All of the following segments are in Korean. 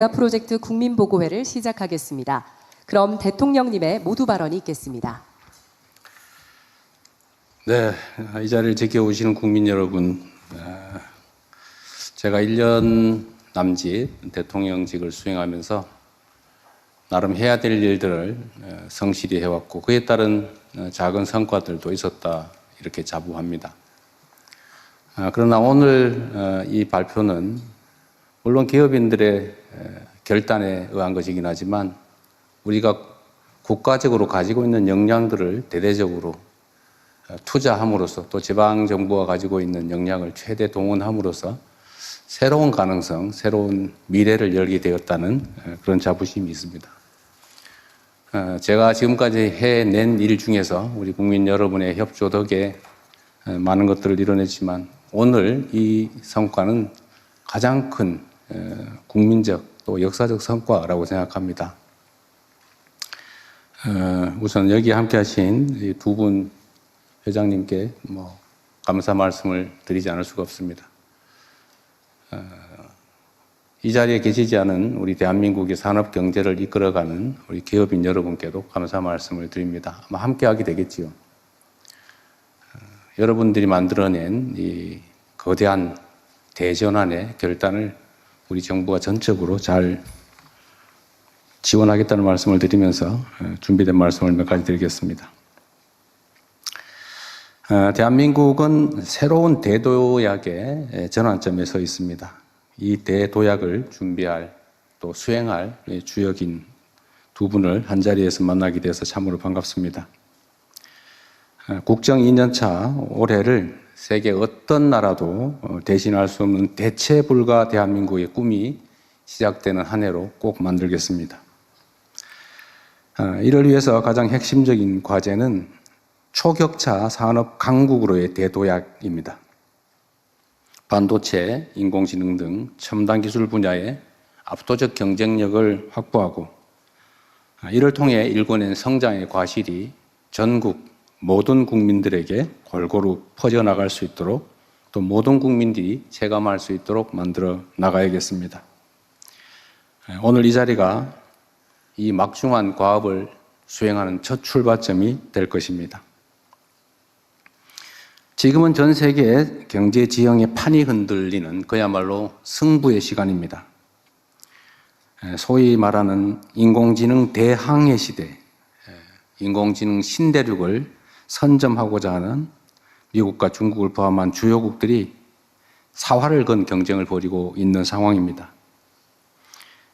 프로젝트 국민보고회를 시작하겠습니다. 그럼 대통령님의 모두 발언이 있겠습니다. 네, 이 자리를 지켜오시는 국민 여러분, 제가 1년 남짓 대통령직을 수행하면서 나름 해야 될 일들을 성실히 해왔고 그에 따른 작은 성과들도 있었다 이렇게 자부합니다. 그러나 오늘 이 발표는 물론 기업인들의 결단에 의한 것이긴 하지만 우리가 국가적으로 가지고 있는 역량들을 대대적으로 투자함으로써 또 지방정부가 가지고 있는 역량을 최대 동원함으로써 새로운 가능성, 새로운 미래를 열게 되었다는 그런 자부심이 있습니다. 제가 지금까지 해낸 일 중에서 우리 국민 여러분의 협조 덕에 많은 것들을 이뤄냈지만 오늘 이 성과는 가장 큰 국민적 또 역사적 성과라고 생각합니다. 우선 여기 함께 하신 두 분 회장님께 감사 말씀을 드리지 않을 수가 없습니다. 이 자리에 계시지 않은 우리 대한민국의 산업 경제를 이끌어가는 우리 기업인 여러분께도 감사 말씀을 드립니다. 아마 함께 하게 되겠지요. 여러분들이 만들어낸 이 거대한 대전환의 결단을 우리 정부가 전적으로 잘 지원하겠다는 말씀을 드리면서 준비된 말씀을 몇 가지 드리겠습니다. 대한민국은 새로운 대도약의 전환점에 서 있습니다. 이 대도약을 준비할 또 수행할 주역인 두 분을 한자리에서 만나게 돼서 참으로 반갑습니다. 국정 2년차 올해를 세계 어떤 나라도 대신할 수 없는 대체 불가 대한민국의 꿈이 시작되는 한 해로 꼭 만들겠습니다. 이를 위해서 가장 핵심적인 과제는 초격차 산업 강국으로의 대도약입니다. 반도체, 인공지능 등 첨단 기술 분야의 압도적 경쟁력을 확보하고 이를 통해 일궈낸 성장의 과실이 전국 모든 국민들에게 골고루 퍼져나갈 수 있도록 또 모든 국민들이 체감할 수 있도록 만들어 나가야겠습니다. 오늘 이 자리가 이 막중한 과업을 수행하는 첫 출발점이 될 것입니다. 지금은 전 세계 경제 지형의 판이 흔들리는 그야말로 승부의 시간입니다. 소위 말하는 인공지능 대항해 시대, 인공지능 신대륙을 선점하고자 하는 미국과 중국을 포함한 주요국들이 사활을 건 경쟁을 벌이고 있는 상황입니다.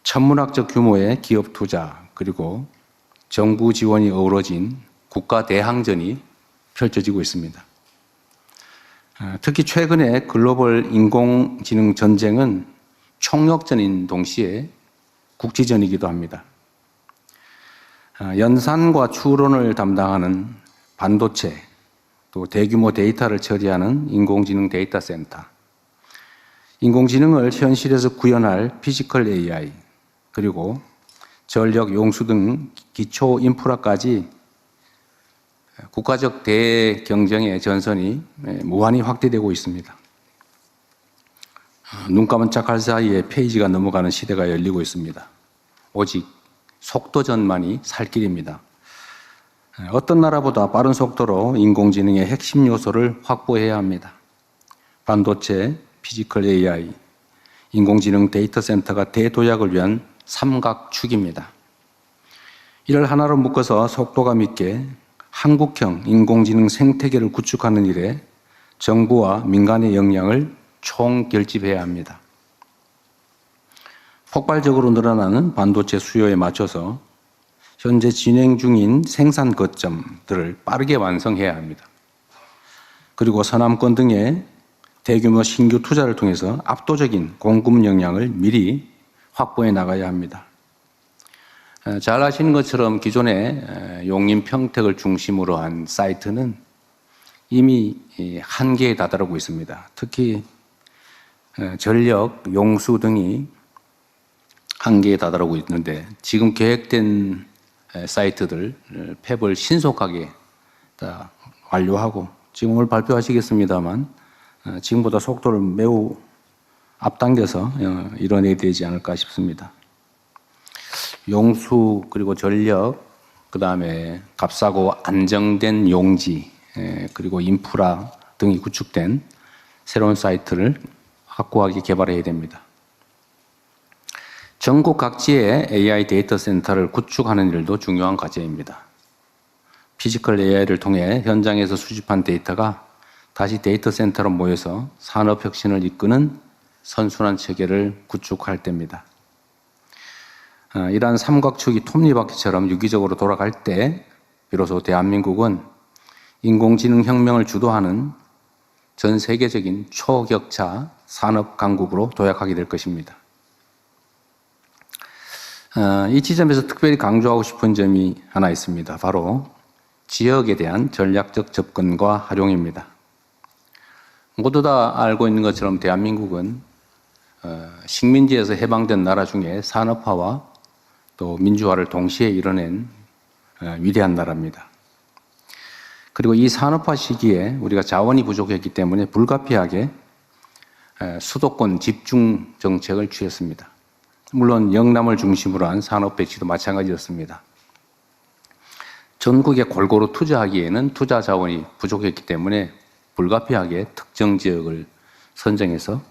천문학적 규모의 기업 투자 그리고 정부 지원이 어우러진 국가 대항전이 펼쳐지고 있습니다. 특히 최근에 글로벌 인공지능 전쟁은 총력전인 동시에 국지전이기도 합니다. 연산과 추론을 담당하는 반도체, 또 대규모 데이터를 처리하는 인공지능 데이터 센터, 인공지능을 현실에서 구현할 피지컬 AI, 그리고 전력, 용수 등 기초 인프라까지 국가적 대경쟁의 전선이 무한히 확대되고 있습니다. 눈 깜짝할 사이에 페이지가 넘어가는 시대가 열리고 있습니다. 오직 속도전만이 살 길입니다. 어떤 나라보다 빠른 속도로 인공지능의 핵심 요소를 확보해야 합니다. 반도체, 피지컬 AI, 인공지능 데이터 센터가 대도약을 위한 삼각축입니다. 이를 하나로 묶어서 속도감 있게 한국형 인공지능 생태계를 구축하는 일에 정부와 민간의 역량을 총결집해야 합니다. 폭발적으로 늘어나는 반도체 수요에 맞춰서 현재 진행 중인 생산 거점들을 빠르게 완성해야 합니다. 그리고 서남권 등의 대규모 신규 투자를 통해서 압도적인 공급 역량을 미리 확보해 나가야 합니다. 잘 아시는 것처럼 기존의 용인 평택을 중심으로 한 사이트는 이미 한계에 다다르고 있습니다. 특히 전력, 용수 등이 한계에 다다르고 있는데 지금 계획된 사이트들 폐부를 신속하게 다 완료하고 지금 오늘 발표하시겠습니다만 지금보다 속도를 매우 앞당겨서 이뤄내야 되지 않을까 싶습니다. 용수 그리고 전력, 그 다음에 값싸고 안정된 용지, 그리고 인프라 등이 구축된 새로운 사이트를 확고하게 개발해야 됩니다. 전국 각지에 AI 데이터 센터를 구축하는 일도 중요한 과제입니다. 피지컬 AI를 통해 현장에서 수집한 데이터가 다시 데이터 센터로 모여서 산업 혁신을 이끄는 선순환 체계를 구축할 때입니다. 이러한 삼각축이 톱니바퀴처럼 유기적으로 돌아갈 때 비로소 대한민국은 인공지능 혁명을 주도하는 전 세계적인 초격차 산업 강국으로 도약하게 될 것입니다. 이 지점에서 특별히 강조하고 싶은 점이 하나 있습니다. 바로 지역에 대한 전략적 접근과 활용입니다. 모두 다 알고 있는 것처럼 대한민국은 식민지에서 해방된 나라 중에 산업화와 또 민주화를 동시에 이뤄낸 위대한 나라입니다. 그리고 이 산업화 시기에 우리가 자원이 부족했기 때문에 불가피하게 수도권 집중 정책을 취했습니다. 물론 영남을 중심으로 한 산업 배치도 마찬가지였습니다. 전국에 골고루 투자하기에는 투자 자원이 부족했기 때문에 불가피하게 특정 지역을 선정해서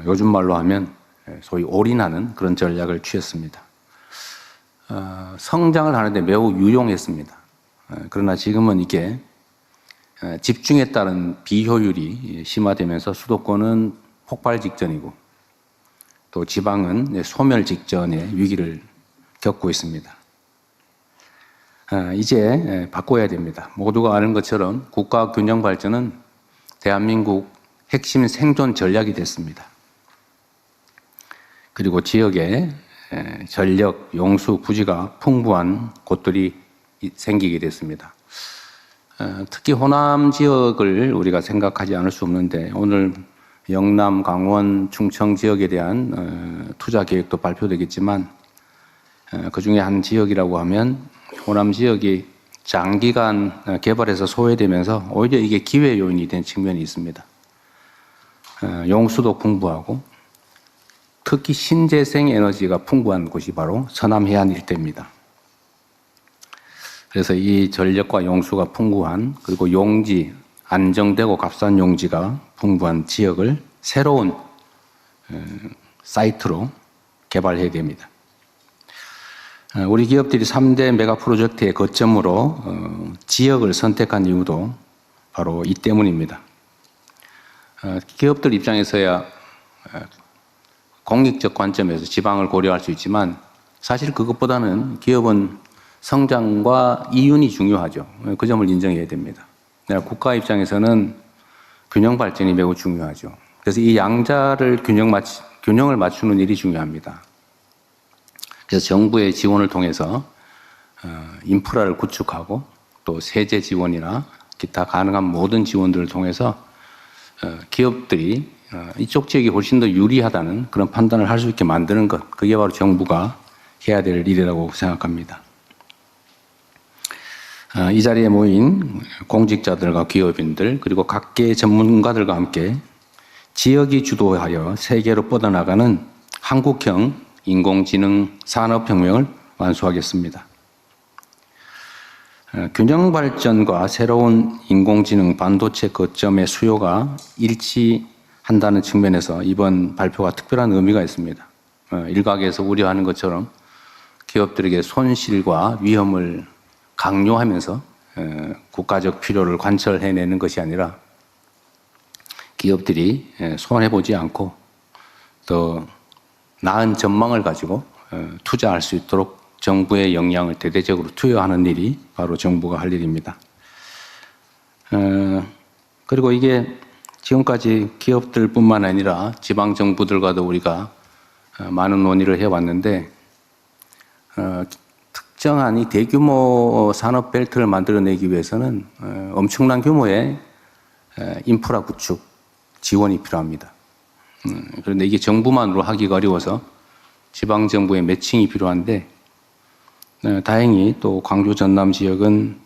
요즘 말로 하면 소위 올인하는 그런 전략을 취했습니다. 성장을 하는데 매우 유용했습니다. 그러나 지금은 이게 집중에 따른 비효율이 심화되면서 수도권은 폭발 직전이고 또 지방은 소멸 직전의 위기를 겪고 있습니다. 이제 바꿔야 됩니다. 모두가 아는 것처럼 국가 균형 발전은 대한민국 핵심 생존 전략이 됐습니다. 그리고 지역에 전력, 용수, 부지가 풍부한 곳들이 생기게 됐습니다. 특히 호남 지역을 우리가 생각하지 않을 수 없는데 오늘 영남, 강원, 충청 지역에 대한 투자 계획도 발표되겠지만 그 중에 한 지역이라고 하면 호남 지역이 장기간 개발해서 소외되면서 오히려 이게 기회 요인이 된 측면이 있습니다. 용수도 풍부하고 특히 신재생 에너지가 풍부한 곳이 바로 서남 해안 일대입니다. 그래서 이 전력과 용수가 풍부한 그리고 용지, 안정되고 값싼 용지가 풍부한 지역을 새로운 사이트로 개발해야 됩니다. 우리 기업들이 3대 메가 프로젝트의 거점으로 지역을 선택한 이유도 바로 이 때문입니다. 기업들 입장에서야 공익적 관점에서 지방을 고려할 수 있지만 사실 그것보다는 기업은 성장과 이윤이 중요하죠. 그 점을 인정해야 됩니다. 국가 입장에서는 균형 발전이 매우 중요하죠. 그래서 이 양자를 균형을 맞추는 일이 중요합니다. 그래서 정부의 지원을 통해서 인프라를 구축하고 또 세제 지원이나 기타 가능한 모든 지원들을 통해서 기업들이 이쪽 지역이 훨씬 더 유리하다는 그런 판단을 할 수 있게 만드는 것, 그게 바로 정부가 해야 될 일이라고 생각합니다. 이 자리에 모인 공직자들과 기업인들 그리고 각계의 전문가들과 함께 지역이 주도하여 세계로 뻗어나가는 한국형 인공지능 산업혁명을 완수하겠습니다. 균형 발전과 새로운 인공지능 반도체 거점의 수요가 일치한다는 측면에서 이번 발표가 특별한 의미가 있습니다. 일각에서 우려하는 것처럼 기업들에게 손실과 위험을 강요하면서 국가적 필요를 관철해내는 것이 아니라 기업들이 손해보지 않고 더 나은 전망을 가지고 투자할 수 있도록 정부의 역량을 대대적으로 투여하는 일이 바로 정부가 할 일입니다. 그리고 이게 지금까지 기업들뿐만 아니라 지방정부들과도 우리가 많은 논의를 해왔는데 특정한 이 대규모 산업 벨트를 만들어내기 위해서는 엄청난 규모의 인프라 구축 지원이 필요합니다. 그런데 이게 정부만으로 하기가 어려워서 지방정부의 매칭이 필요한데 다행히 또 광주 전남 지역은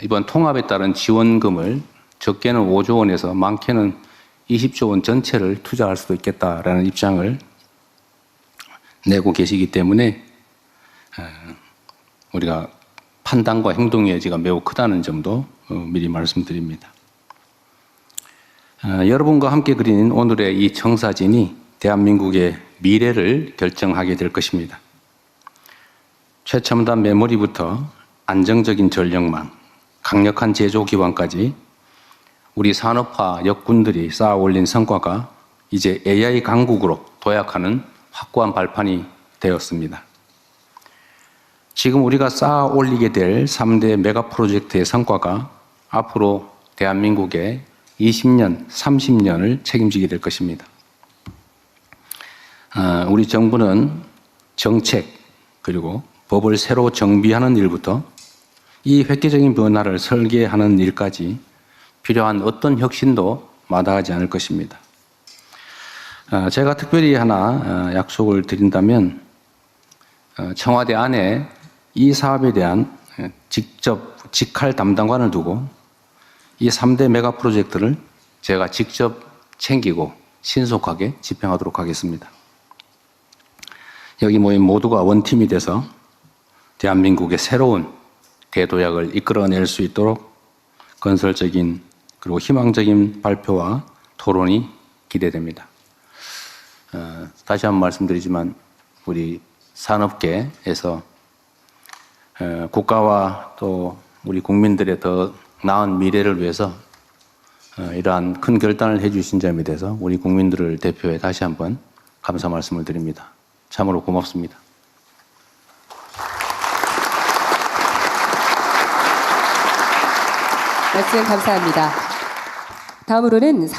이번 통합에 따른 지원금을 적게는 5조 원에서 많게는 20조 원 전체를 투자할 수도 있겠다라는 입장을 내고 계시기 때문에 우리가 판단과 행동의 여지가 매우 크다는 점도 미리 말씀드립니다. 여러분과 함께 그린 오늘의 이 청사진이 대한민국의 미래를 결정하게 될 것입니다. 최첨단 메모리부터 안정적인 전력망, 강력한 제조 기반까지 우리 산업화 역군들이 쌓아 올린 성과가 이제 AI 강국으로 도약하는 확고한 발판이 되었습니다. 지금 우리가 쌓아 올리게 될 3대 메가 프로젝트의 성과가 앞으로 대한민국의 20년, 30년을 책임지게 될 것입니다. 우리 정부는 정책 그리고 법을 새로 정비하는 일부터 이 획기적인 변화를 설계하는 일까지 필요한 어떤 혁신도 마다하지 않을 것입니다. 제가 특별히 하나 약속을 드린다면 청와대 안에 이 사업에 대한 직접 직할 담당관을 두고 이 3대 메가 프로젝트를 제가 직접 챙기고 신속하게 집행하도록 하겠습니다. 여기 모인 모두가 원팀이 돼서 대한민국의 새로운 대도약을 이끌어낼 수 있도록 건설적인 그리고 희망적인 발표와 토론이 기대됩니다. 다시 한번 말씀드리지만 우리 산업계에서 국가와 또 우리 국민들의 더 나은 미래를 위해서 이러한 큰 결단을 해주신 점에 대해서 우리 국민들을 대표해 다시 한번 감사 말씀을 드립니다. 참으로 고맙습니다. 말씀 감사합니다. 다음으로는